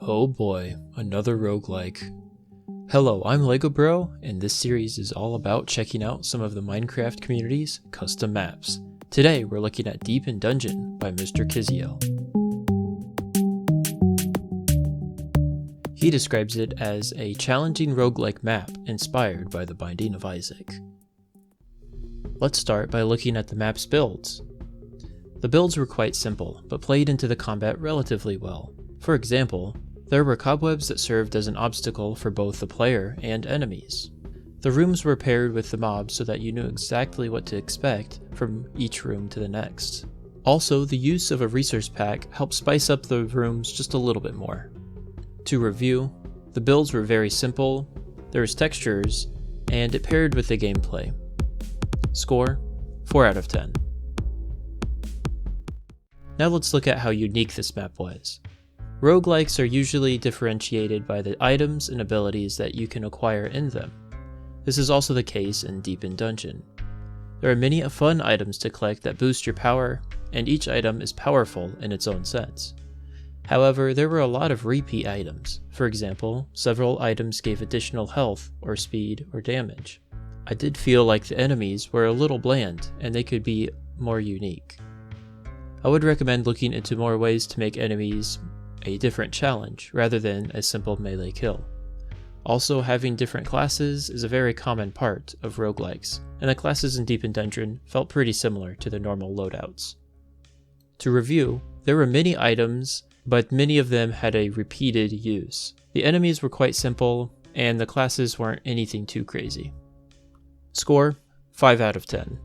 Oh boy, another roguelike. Hello, I'm LegoBro, and this series is all about checking out some of the Minecraft community's custom maps. Today we're looking at Deep in Dungeon by Mr. Kiziel. He describes it as a challenging roguelike map inspired by the Binding of Isaac. Let's start by looking at the map's builds. The builds were quite simple, but played into the combat relatively well. For example, there were cobwebs that served as an obstacle for both the player and enemies. The rooms were paired with the mobs so that you knew exactly what to expect from each room to the next. Also, the use of a resource pack helped spice up the rooms just a little bit more. To review, the builds were very simple, there was textures, and it paired with the gameplay. Score: 4 out of 10. Now let's look at how unique this map was. Roguelikes are usually differentiated by the items and abilities that you can acquire in them. This is also the case in Deep in Dungeon. There are many fun items to collect that boost your power, and each item is powerful in its own sense. However, there were a lot of repeat items. For example, several items gave additional health or speed or damage. I did feel like the enemies were a little bland and they could be more unique. I would recommend looking into more ways to make enemies a different challenge rather than a simple melee kill. Also, having different classes is a very common part of roguelikes, and the classes in Deep in Dungeon felt pretty similar to the normal loadouts. To review, there were many items, but many of them had a repeated use. The enemies were quite simple, and the classes weren't anything too crazy. Score: 5 out of 10.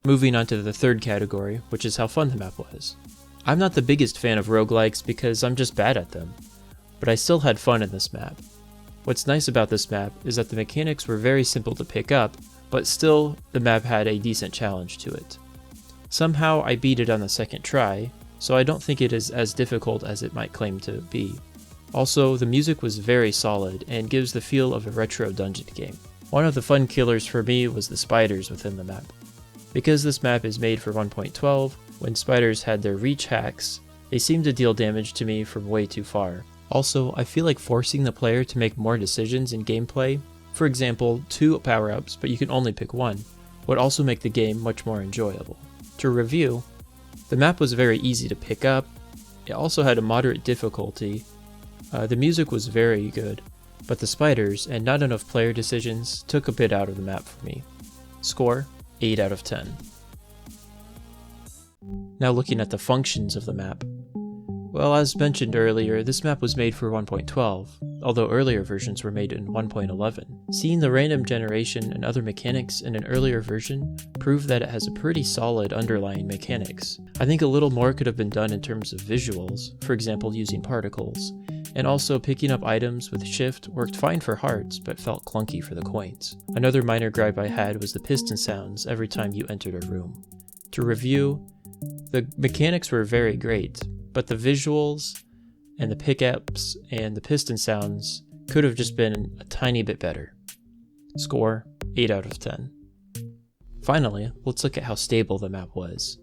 Moving on to the third category, which is how fun the map was. I'm not the biggest fan of roguelikes because I'm just bad at them, but I still had fun in this map. What's nice about this map is that the mechanics were very simple to pick up, but still the map had a decent challenge to it. Somehow I beat it on the second try, so I don't think it is as difficult as it might claim to be. Also, the music was very solid and gives the feel of a retro dungeon game. One of the fun killers for me was the spiders within the map. Because this map is made for 1.12, when spiders had their reach hacks, they seemed to deal damage to me from way too far. Also, I feel like forcing the player to make more decisions in gameplay, for example 2 power-ups but you can only pick one, would also make the game much more enjoyable. To review, the map was very easy to pick up, it also had a moderate difficulty, the music was very good, but the spiders and not enough player decisions took a bit out of the map for me. Score: 8 out of 10. Now looking at the functions of the map. Well, as mentioned earlier, this map was made for 1.12, although earlier versions were made in 1.11. Seeing the random generation and other mechanics in an earlier version proved that it has a pretty solid underlying mechanics. I think a little more could have been done in terms of visuals, for example using particles, and also picking up items with shift worked fine for hearts but felt clunky for the coins. Another minor gripe I had was the piston sounds every time you entered a room. To review, the mechanics were very great, but the visuals and the pickups and the piston sounds could have just been a tiny bit better. Score: 8 out of 10. Finally, let's look at how stable the map was.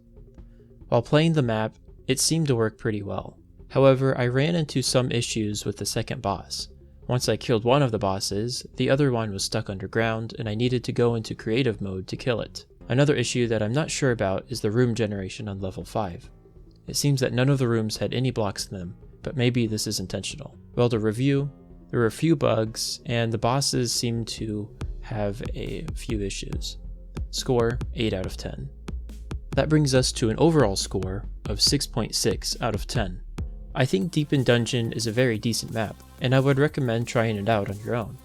While playing the map, it seemed to work pretty well. However, I ran into some issues with the second boss. Once I killed one of the bosses, the other one was stuck underground and I needed to go into creative mode to kill it. Another issue that I'm not sure about is the room generation on level 5. It seems that none of the rooms had any blocks in them, but maybe this is intentional. Well, to review, there were a few bugs, and the bosses seemed to have a few issues. Score: 8 out of 10. That brings us to an overall score of 6.6 out of 10. I think Deep in Dungeon is a very decent map, and I would recommend trying it out on your own.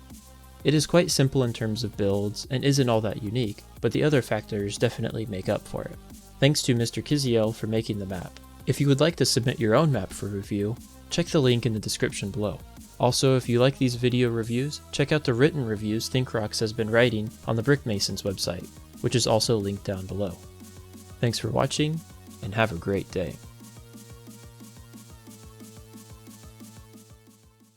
It is quite simple in terms of builds and isn't all that unique, but the other factors definitely make up for it. Thanks to Mr. Kiziel for making the map. If you would like to submit your own map for review, check the link in the description below. Also, if you like these video reviews, check out the written reviews ThinkRox has been writing on the Brickmasons website, which is also linked down below. Thanks for watching, and have a great day.